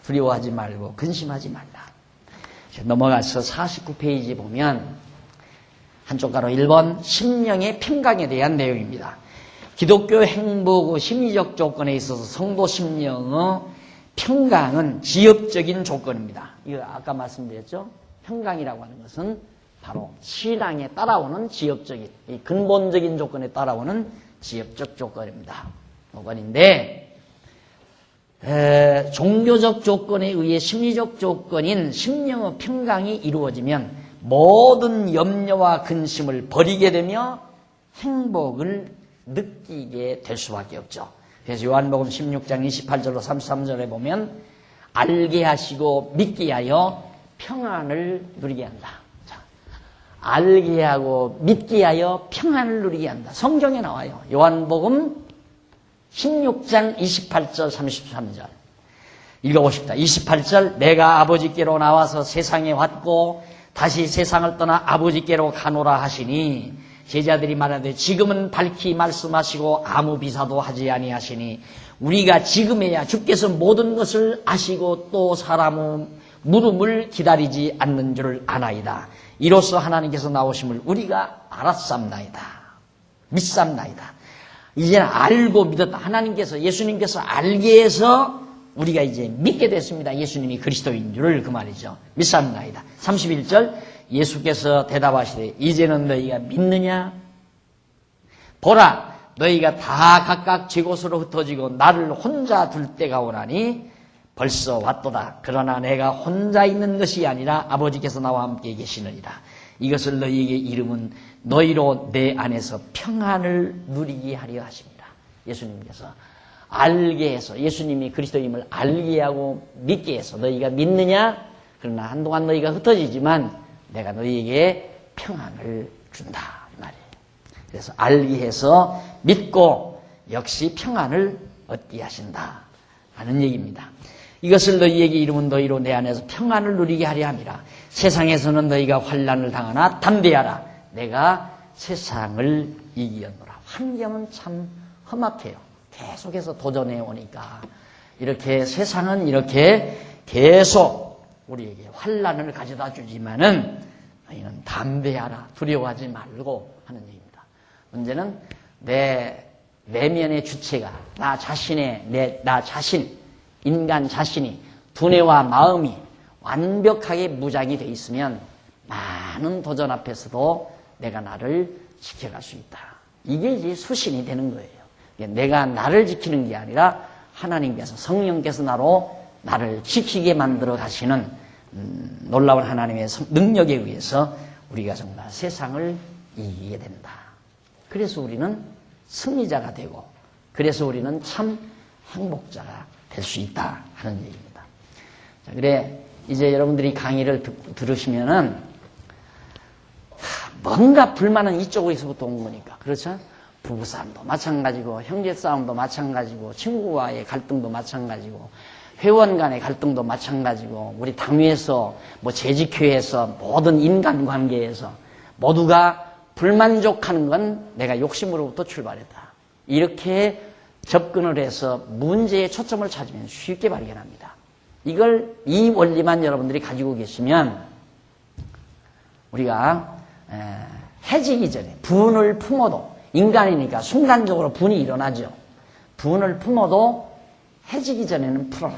두려워하지 말고 근심하지 말라. 넘어가서 49페이지 보면 한쪽 가로 1번 심령의 평강에 대한 내용입니다. 기독교 행복의 심리적 조건에 있어서 성도 심령의 평강은 지엽적인 조건입니다. 이거 아까 말씀드렸죠? 평강이라고 하는 것은 바로 신앙에 따라오는 지엽적인, 이 근본적인 조건에 따라오는 지엽적 조건입니다. 조건인데, 종교적 조건에 의해 심리적 조건인 심령의 평강이 이루어지면 모든 염려와 근심을 버리게 되며 행복을 느끼게 될 수밖에 없죠. 그래서 요한복음 16장 28절로 33절에 보면 알게 하시고 믿게 하여 평안을 누리게 한다. 자, 알게 하고 믿게 하여 평안을 누리게 한다. 성경에 나와요. 요한복음 16장 28절 33절 읽어보십시다. 28절 내가 아버지께로 나와서 세상에 왔고 다시 세상을 떠나 아버지께로 가노라 하시니 제자들이 말하되 지금은 밝히 말씀하시고 아무 비사도 하지 아니하시니 우리가 지금에야 주께서 모든 것을 아시고 또 사람의 물음을 기다리지 않는 줄 아나이다. 이로써 하나님께서 나오심을 우리가 알았삼나이다. 믿삼나이다. 이제는 알고 믿었다. 하나님께서 예수님께서 알게 해서 우리가 이제 믿게 됐습니다. 예수님이 그리스도인 줄을 그 말이죠. 믿삼나이다. 31절 예수께서 대답하시되 이제는 너희가 믿느냐? 보라 너희가 다 각각 제 곳으로 흩어지고 나를 혼자 둘 때가 오나니 벌써 왔도다. 그러나 내가 혼자 있는 것이 아니라 아버지께서 나와 함께 계시느니라. 이것을 너희에게 이름은 너희로 내 안에서 평안을 누리게 하려 하십니다. 예수님께서 알게 해서, 예수님이 그리스도임을 알게 하고 믿게 해서, 너희가 믿느냐? 그러나 한동안 너희가 흩어지지만 내가 너희에게 평안을 준다 이 말이에요. 그래서 알게 해서 믿고 역시 평안을 얻게 하신다 하는 얘기입니다. 이것을 너희에게 이름은 너희로 내 안에서 평안을 누리게 하려 함이라. 세상에서는 너희가 환난을 당하나 담대하라. 내가 세상을 이기었노라. 환경은 참 험악해요. 계속해서 도전해 오니까 이렇게 세상은 이렇게 계속 우리에게 환난을 가져다 주지만은 너희는 담대하라. 두려워하지 말고 하는 얘기입니다. 문제는 내 내면의 주체가 나 자신, 인간 자신이 두뇌와 마음이 완벽하게 무장이 돼 있으면 많은 도전 앞에서도 내가 나를 지켜갈 수 있다. 이게 이제 수신이 되는 거예요. 내가 나를 지키는 게 아니라 하나님께서, 성령께서 나를 지키게 만들어 가시는 놀라운 하나님의 능력에 의해서 우리가 정말 세상을 이기게 된다. 그래서 우리는 승리자가 되고, 그래서 우리는 참 행복자가 될 수 있다 하는 얘기입니다. 자, 그래 이제 여러분들이 강의를 들으시면은 뭔가 불만은 이쪽에서부터 온 거니까, 그렇죠? 부부싸움도 마찬가지고, 형제싸움도 마찬가지고, 친구와의 갈등도 마찬가지고, 회원 간의 갈등도 마찬가지고, 우리 당위에서, 재직회에서, 모든 인간관계에서 모두가 불만족하는 건 내가 욕심으로부터 출발했다. 이렇게 접근을 해서 문제의 초점을 찾으면 쉽게 발견합니다. 이 원리만 여러분들이 가지고 계시면 우리가 해지기 전에 분을 품어도, 인간이니까 순간적으로 분이 일어나죠. 분을 품어도 해지기 전에는 풀어라.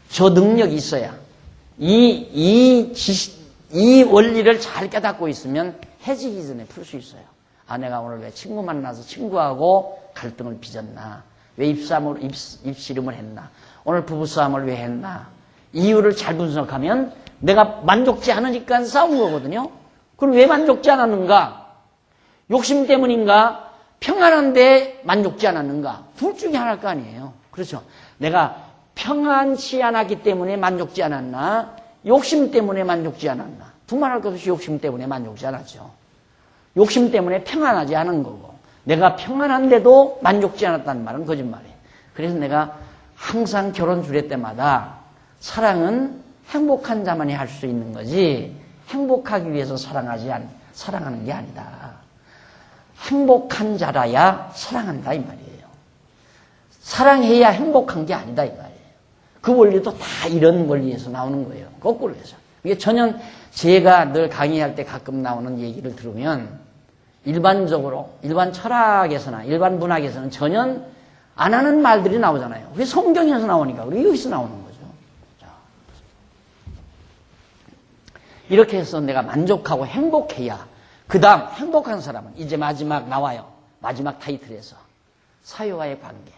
저 능력이 있어야, 이 원리를 잘 깨닫고 있으면 해지기 전에 풀 수 있어요. 아, 내가 오늘 왜 친구 만나서 친구하고 갈등을 빚었나? 왜 입씨름을 했나? 오늘 부부싸움을 왜 했나? 이유를 잘 분석하면 내가 만족지 않으니까 싸운 거거든요. 그럼 왜 만족지 않았는가? 욕심 때문인가? 평안한데 만족지 않았는가? 둘 중에 하나일 거 아니에요. 그렇죠? 내가 평안치 않았기 때문에 만족지 않았나? 욕심 때문에 만족지 않았나? 두말할 것 없이 욕심 때문에 만족지 않았죠. 욕심 때문에 평안하지 않은 거고, 내가 평안한데도 만족지 않았다는 말은 거짓말이에요. 그래서 내가 항상 결혼 주례 때마다 사랑은 행복한 자만이 할 수 있는 거지, 행복하기 위해서 사랑하는 게 아니다. 행복한 자라야 사랑한다 이 말이에요. 사랑해야 행복한 게 아니다 이 말이에요. 그 원리도 다 이런 원리에서 나오는 거예요. 거꾸로 해서. 이게 전혀 제가 늘 강의할 때 가끔 나오는 얘기를 들으면 일반적으로, 일반 철학에서나 일반 문학에서는 전혀 안 하는 말들이 나오잖아요. 그게 성경에서 나오니까 우리 여기서 나오는 거죠. 자, 이렇게 해서 내가 만족하고 행복해야, 그 다음 행복한 사람은 이제 마지막 나와요. 마지막 타이틀에서 사회와의 관계,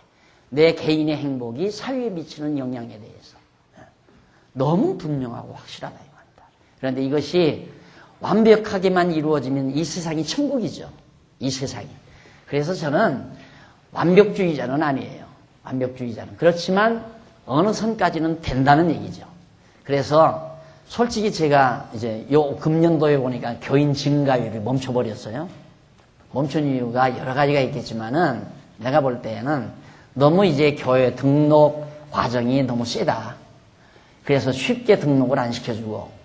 내 개인의 행복이 사회에 미치는 영향에 대해서 너무 분명하고 확실하다 이 말이다. 그런데 이것이 완벽하게만 이루어지면 이 세상이 천국이죠. 이 세상이. 그래서 저는 완벽주의자는 아니에요. 완벽주의자는. 그렇지만 어느 선까지는 된다는 얘기죠. 그래서 솔직히 제가 이제 요 금년도에 보니까 교인 증가율이 멈춰버렸어요. 멈춘 이유가 여러 가지가 있겠지만은 내가 볼 때에는 너무 이제 교회 등록 과정이 너무 세다. 그래서 쉽게 등록을 안 시켜주고,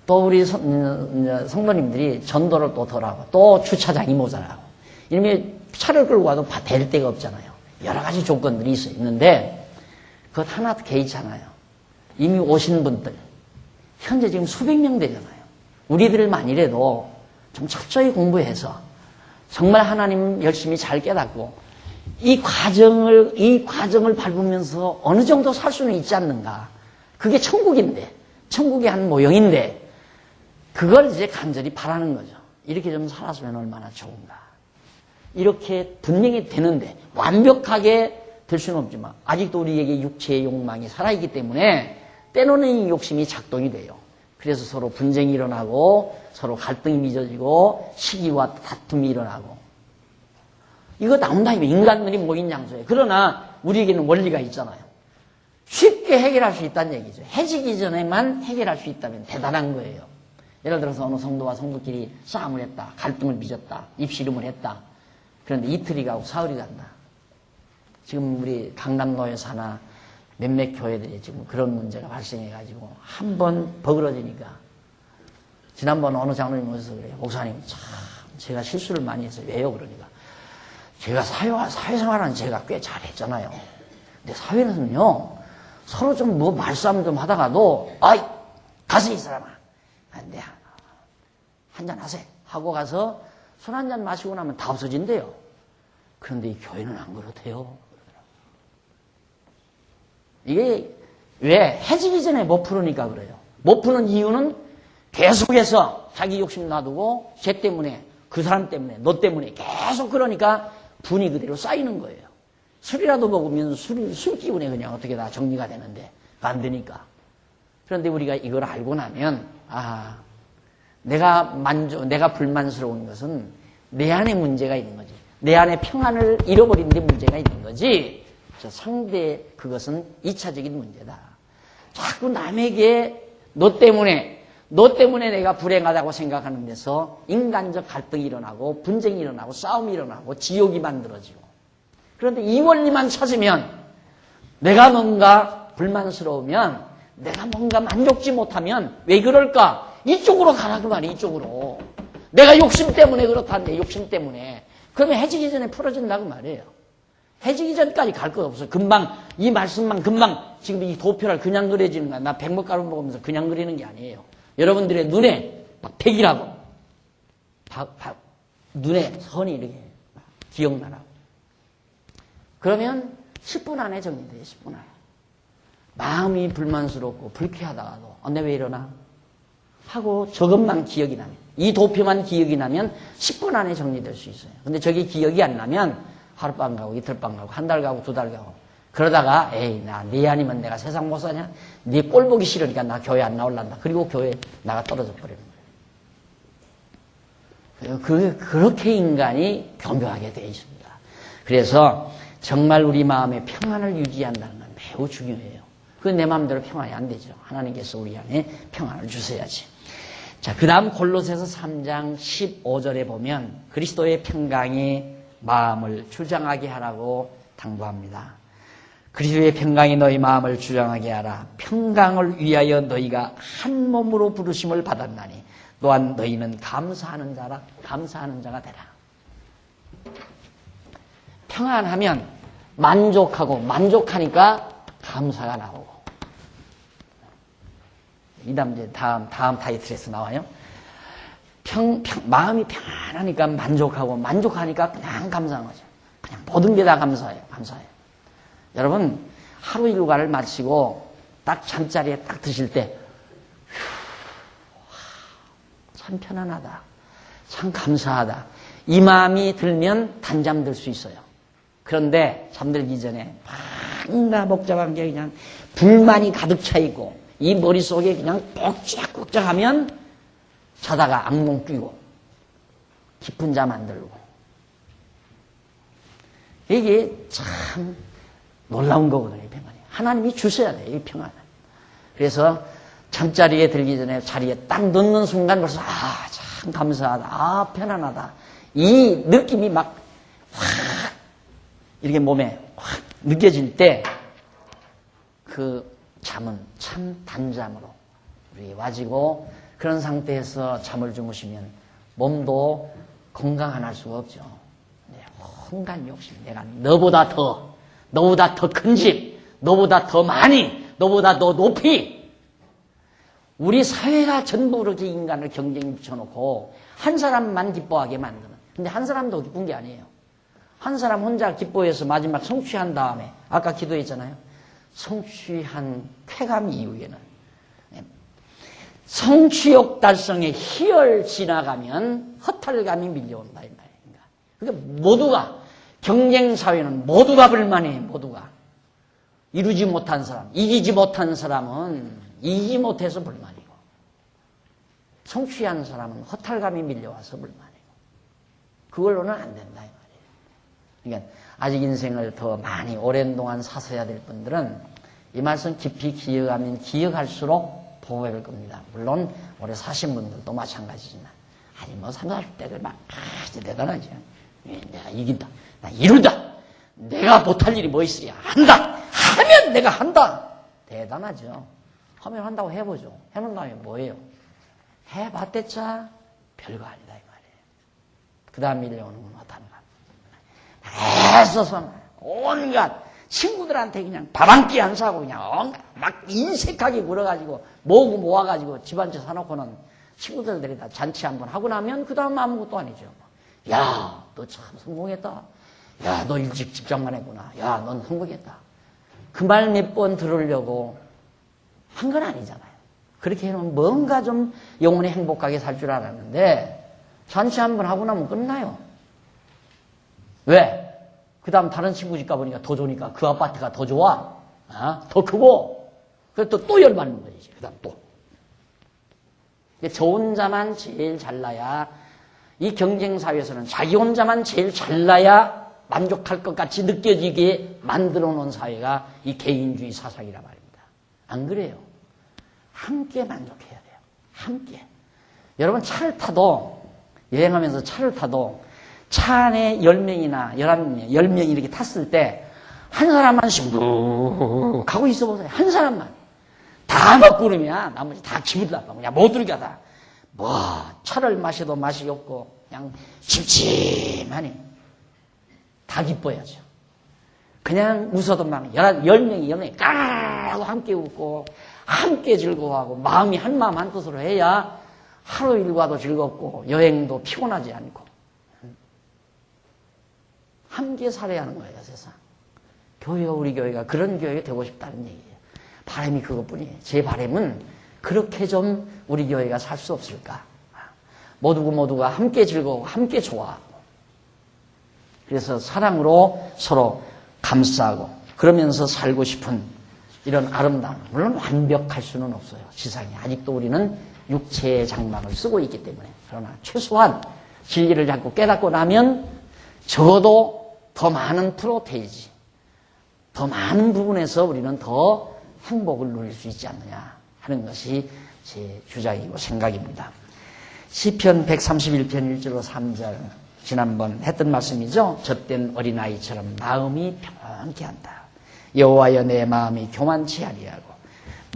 또 우리 성도님들이 전도를 또 덜하고, 또 주차장이 모자라고, 이러면 차를 끌고 와도 댈 데가 없잖아요. 여러 가지 조건들이 있는데 그것 하나 개의잖아요. 이미 오신 분들 현재 지금 수백 명 되잖아요. 우리들만이라도 좀 철저히 공부해서 정말 하나님 열심히 잘 깨닫고 이 과정을 밟으면서 어느 정도 살 수는 있지 않는가. 그게 천국인데, 천국의 한 모형인데, 그걸 이제 간절히 바라는 거죠. 이렇게 좀 살았으면 얼마나 좋은가. 이렇게 분명히 되는데, 완벽하게 될 수는 없지만, 아직도 우리에게 육체의 욕망이 살아있기 때문에, 때로는 이 욕심이 작동이 돼요. 그래서 서로 분쟁이 일어나고, 서로 갈등이 빚어지고 시기와 다툼이 일어나고. 이거 나온다면 인간들이 모인 장소에. 그러나 우리에게는 원리가 있잖아요. 쉽게 해결할 수 있다는 얘기죠. 해지기 전에만 해결할 수 있다면 대단한 거예요. 예를 들어서 어느 성도와 성도끼리 싸움을 했다. 갈등을 빚었다. 입씨름을 했다. 그런데 이틀이 가고 사흘이 간다. 지금 우리 강남노에 사나 몇몇 교회들이 지금 그런 문제가 발생해가지고 한 번 버그러지니까 지난번 어느 장로님 오셔서 그래요. 목사님 참 제가 실수를 많이 했어요. 왜요? 그러니까 제가 사회생활은 제가 꽤 잘했잖아요. 근데 사회에서는요 서로 좀 뭐 말싸움 좀 하다가도 아이 가서 이 사람아 안 돼. 한잔 하세요 하고 가서 술 한잔 마시고 나면 다 없어진대요. 그런데 이 교회는 안 그렇대요. 이게 왜? 해지기 전에 못 푸르니까 그래요. 못 푸는 이유는 계속해서 자기 욕심 놔두고 쟤 때문에 그 사람 때문에 너 때문에 계속 그러니까 분이 그대로 쌓이는 거예요. 술이라도 먹으면 술 기운에 그냥 어떻게 다 정리가 되는데 안 되니까. 그런데 우리가 이걸 알고 나면 내가 불만스러운 것은 내 안에 문제가 있는 거지. 내 안에 평안을 잃어버린 데 문제가 있는 거지. 상대 그것은 2차적인 문제다. 자꾸 남에게 너 때문에 내가 불행하다고 생각하는 데서 인간적 갈등이 일어나고 분쟁이 일어나고 싸움이 일어나고 지옥이 만들어지고. 그런데 이 원리만 찾으면 내가 뭔가 불만스러우면 내가 뭔가 만족지 못하면 왜 그럴까? 이쪽으로 가라 그 말이야. 이쪽으로. 내가 욕심 때문에 그렇다는데 욕심 때문에. 그러면 해지기 전에 풀어진다고 말이에요. 해지기 전까지 갈 것 없어요. 금방 이 말씀만 금방 지금 이 도표를 그냥 그려지는 거야. 나 백목가루 먹으면서 그냥 그리는 게 아니에요. 여러분들의 눈에 막 백이라고 눈에 선이 이렇게 기억나라고. 그러면 10분 안에 정리돼요. 10분 안에. 마음이 불만스럽고 불쾌하다가도 내 왜 이러나 하고 저것만 기억이 나면 이 도표만 기억이 나면 10분 안에 정리될 수 있어요. 근데 저게 기억이 안 나면 하룻밤 가고 이틀밤 가고 한 달 가고 두 달 가고 그러다가 에이 네 아니면 내가 세상 못 사냐? 네 꼴 보기 싫으니까 나 교회 안 나올란다. 그리고 교회 나가 떨어져 버리는 거예요. 그렇게 인간이 교묘하게 되어 있습니다. 그래서 정말 우리 마음의 평안을 유지한다는 건 매우 중요해요. 그건 내 마음대로 평안이 안 되죠. 하나님께서 우리 안에 평안을 주셔야지. 자, 그 다음 골로새서 3장 15절에 보면 그리스도의 평강이 마음을 주장하게 하라고 당부합니다. 그리스도의 평강이 너희 마음을 주장하게 하라. 평강을 위하여 너희가 한 몸으로 부르심을 받았나니 또한 너희는 감사하는 자가 되라. 평안하면 만족하니까 감사가 나오고. 이 다음 타이틀에서 나와요. 마음이 평안하니까 만족하니까 그냥 감사한 거죠. 그냥 모든 게 다 감사해요. 여러분, 하루 일과를 마치고 딱 잠자리에 딱 드실 때, 참 편안하다. 참 감사하다. 이 마음이 들면 단잠 들 수 있어요. 그런데 잠들기 전에 뭔가 복잡한 게 그냥 불만이 가득 차 있고 이 머릿속에 그냥 꼭짝꼭짝하면 자다가 악몽 끼고 깊은 잠 안 들고. 이게 참 놀라운 거거든요. 평안이. 하나님이 주셔야 돼요. 이 평안을. 그래서 잠자리에 들기 전에 자리에 딱 넣는 순간 벌써 참 감사하다. 편안하다. 이 느낌이 막 확 이렇게 몸에 확 느껴질 때 그 잠은 참 단잠으로 우리 와지고 그런 상태에서 잠을 주무시면 몸도 건강 안 할 수가 없죠. 혼간 욕심. 내가 너보다 더 큰 집, 너보다 더 많이, 너보다 더 높이. 우리 사회가 전부 그렇게 인간을 경쟁에 붙여놓고 한 사람만 기뻐하게 만드는. 근데 한 사람도 기쁜 게 아니에요. 한 사람 혼자 기뻐해서 마지막 성취한 다음에 아까 기도했잖아요. 성취한 쾌감 이후에는 성취욕 달성의 희열 지나가면 허탈감이 밀려온다 이 말입니다. 그러니까 모두가 경쟁사회는 모두가 불만해. 모두가 이루지 못한 사람, 이기지 못한 사람은 이기지 못해서 불만이고 성취한 사람은 허탈감이 밀려와서 불만이고 그걸로는 안 된다 이 말이에요. 그러니까 아직 인생을 더 많이 오랜 동안 사셔야 될 분들은 이 말씀 깊이 기억하면 기억할수록 보호할 겁니다. 물론 오래 사신 분들도 마찬가지지만 아니 뭐 30, 40대들 막 진짜 대단하죠. 내가 이긴다. 나 이룬다. 내가 못할 일이 뭐 있으랴. 한다. 하면 내가 한다. 대단하죠. 하면 한다고 해보죠. 해놓은 다음에 뭐예요? 해봤댔자 별거 아니다 이 말이에요. 그 다음 밀려오는 건 어떤가. 애써서 온갖 친구들한테 그냥 밥 한 끼 안 사고 그냥 막 인색하게 굴어가지고 모아가지고 집 한 채 사놓고는 친구들 데려다 잔치 한번 하고 나면 그 다음 아무것도 아니죠. 야, 너 참 성공했다. 야, 너 일찍 집장만 했구나. 야, 넌 성공했다. 그 말 몇 번 들으려고 한 건 아니잖아요. 그렇게 해놓으면 뭔가 좀 영혼이 행복하게 살 줄 알았는데 잔치 한번 하고 나면 끝나요. 왜? 그 다음 다른 친구 집 가보니까 더 좋으니까 그 아파트가 더 좋아. 더 크고. 그래서 또 열받는 거지. 그 다음 또. 저 혼자만 제일 잘나야 이 경쟁사회에서는 자기 혼자만 제일 잘나야 만족할 것 같이 느껴지게 만들어 놓은 사회가 이 개인주의 사상이란 말입니다. 안 그래요? 함께 만족해야 돼요. 함께. 여러분 차를 타도 여행하면서 차를 타도 차 안에 10명이나 11명, 10명이 이렇게 탔을 때 한 사람만씩 가고 있어 보세요. 한 사람만. 다 먹고 그러면 나머지 다 기분 나빠. 그냥 못 들게 하다. 뭐 차를 마셔도 맛이 없고 그냥 심심하니 다 기뻐야죠. 그냥 웃어도 막 10명이 까라고 함께 웃고 함께 즐거워하고 마음이 한 마음 한 뜻으로 해야 하루 일과도 즐겁고 여행도 피곤하지 않고 함께 살아야 하는 거예요, 세상. 교회가 우리 교회가 그런 교회가 되고 싶다는 얘기예요. 바람이 그것뿐이에요. 제 바람은 그렇게 좀 우리 교회가 살 수 없을까. 모두가 함께 즐거워 함께 좋아하고 그래서 사랑으로 서로 감싸고 그러면서 살고 싶은 이런 아름다움. 물론 완벽할 수는 없어요. 세상에. 아직도 우리는 육체의 장막을 쓰고 있기 때문에. 그러나 최소한 진리를 자꾸 깨닫고 나면 적어도 더 많은 프로테이지, 더 많은 부분에서 우리는 더 행복을 누릴 수 있지 않느냐 하는 것이 제 주장이고 생각입니다. 시편 131편 1절로 3절 지난번 했던 말씀이죠. 젖된 어린아이처럼 마음이 평안케 한다. 여호와여 내 마음이 교만치 아니하고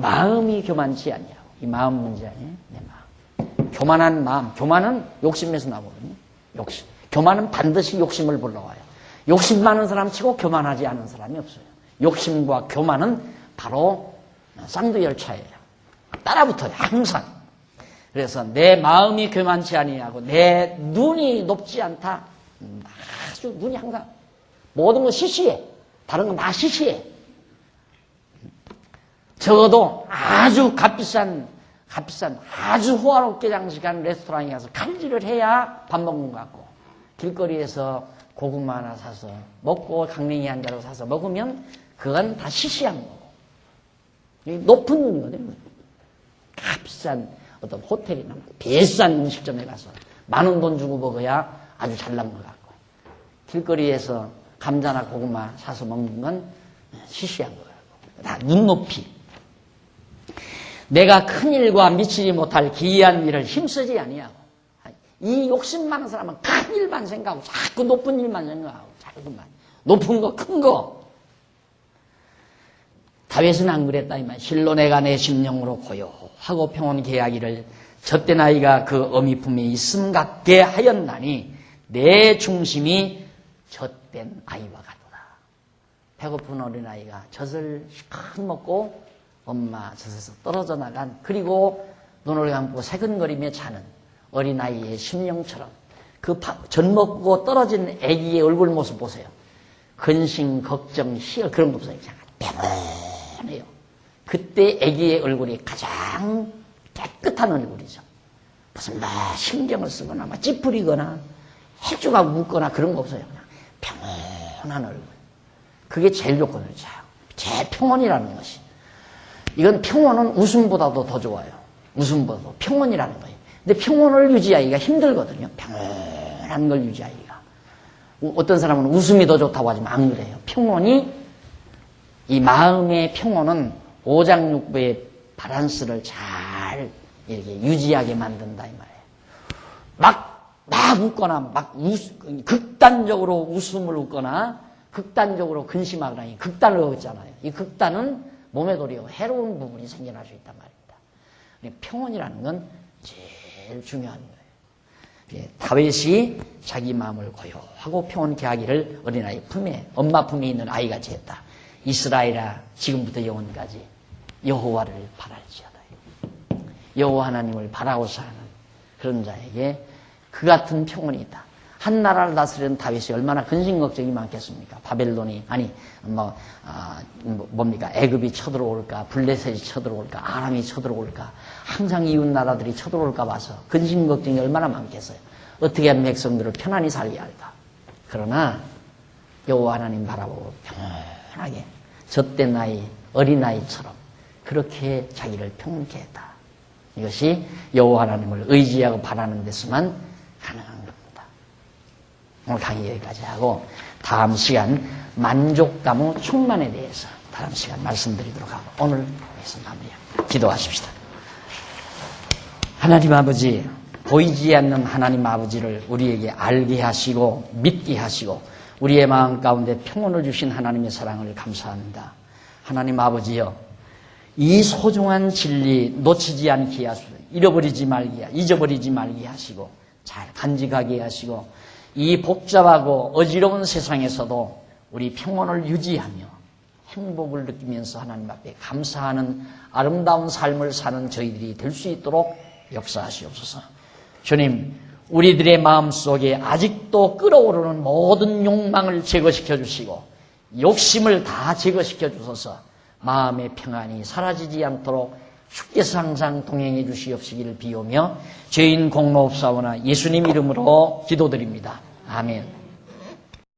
마음이 교만치 아니하고 이 마음 문제 아니에요? 내 마음. 교만한 마음. 교만은 욕심에서 나오거든요. 욕심. 교만은 반드시 욕심을 불러와요. 욕심 많은 사람 치고 교만하지 않은 사람이 없어요. 욕심과 교만은 바로 쌍두열차예요. 따라붙어요. 항상. 그래서 내 마음이 교만치 아니하고 내 눈이 높지 않다. 아주 눈이 항상 모든 건 시시해. 다른 건 다 시시해. 적어도 아주 값비싼 아주 호화롭게 장식한 레스토랑에 가서 칼질을 해야 밥 먹는 것 같고 길거리에서 고구마 하나 사서 먹고 강냉이 한 자루 사서 먹으면 그건 다 시시한 거고 높은 눈이거든요. 값비싼 어떤 호텔이나 비싼 음식점에 가서 10,000원 돈 주고 먹어야 아주 잘난 것 같고 길거리에서 감자나 고구마 사서 먹는 건 시시한 거 같고 다 눈높이. 내가 큰 일과 미치지 못할 기이한 일을 힘쓰지 아니하고 이 욕심 많은 사람은 큰 일만 생각하고 자꾸 높은 일만 생각하고 자꾸만 높은 거 큰 거. 다윗은 안 그랬다 이 말. 실로 내가 내 심령으로 고요하고 평온케 하기를 젖된 아이가 그 어미 품에 있음 같게 하였나니 내 중심이 젖된 아이와 같도다. 배고픈 어린아이가 젖을 실컷 먹고 엄마 젖에서 떨어져 나간 그리고 눈을 감고 새근거리며 자는 어린아이의 심령처럼 그 젖 먹고 떨어진 아기의 얼굴 모습 보세요. 근심, 걱정, 희열 그런 거 없어요. 그냥 편해요. 그때 아기의 얼굴이 가장 깨끗한 얼굴이죠. 무슨 막 신경을 쓰거나 막 찌푸리거나 해주가 묻거나 그런 거 없어요. 그냥 평온한 얼굴. 그게 제일 조건을 차요. 제일 평온이라는 것이. 이건 평온은 웃음보다도 더 좋아요. 웃음보다도 평온이라는 거예요. 근데 평온을 유지하기가 힘들거든요. 평온한 걸 유지하기가. 어떤 사람은 웃음이 더 좋다고 하지만 안 그래요. 평온이, 이 마음의 평온은 오장육부의 밸런스를 잘 이렇게 유지하게 만든다 이 말이에요. 막 웃거나 극단적으로 웃음을 웃거나 극단적으로 근심하거나 극단을 얻잖아요. 이 극단은 몸에 도리어 해로운 부분이 생겨날 수 있단 말입니다. 평온이라는 건 제일 중요한 거예요. 다윗이 자기 마음을 고요하고 평온케 하기를 어린아이 품에, 엄마 품에 있는 아이같이 했다. 이스라엘아, 지금부터 영원까지 여호와를 바랄지어다. 여호와 하나님을 바라고자 하는 그런 자에게 그 같은 평온이 있다. 한 나라를 다스리는 다윗이 얼마나 근심 걱정이 많겠습니까? 바벨론이, 애굽이 쳐들어올까, 블레셋이 쳐들어올까, 아람이 쳐들어올까, 항상 이웃 나라들이 쳐들어올까 봐서 근심 걱정이 얼마나 많겠어요. 어떻게 하면 백성들을 편안히 살게 할까. 그러나 여호와 하나님 바라보고 평안하게 젖된 나이, 어린아이처럼 그렇게 자기를 평온케 했다. 이것이 여호와 하나님을 의지하고 바라는 데서만 가능한 겁니다. 오늘 강의 여기까지 하고 다음 시간 만족감 충만에 대해서 다음 시간 말씀드리도록 하고 오늘 말씀 마무리합니다. 기도하십시다. 하나님 아버지, 보이지 않는 하나님 아버지를 우리에게 알게 하시고 믿게 하시고 우리의 마음 가운데 평온을 주신 하나님의 사랑을 감사합니다. 하나님 아버지여, 이 소중한 진리 놓치지 않게 하시고 잊어버리지 말게 하시고 잘 간직하게 하시고 이 복잡하고 어지러운 세상에서도 우리 평온을 유지하며 행복을 느끼면서 하나님 앞에 감사하는 아름다운 삶을 사는 저희들이 될 수 있도록 역사하시옵소서. 주님, 우리들의 마음속에 아직도 끓어오르는 모든 욕망을 제거시켜 주시고 욕심을 다 제거시켜 주셔서 마음의 평안이 사라지지 않도록 주께서 항상 동행해 주시옵시기를 비우며 죄인 공로옵사오나 예수님 이름으로 기도드립니다. 아멘.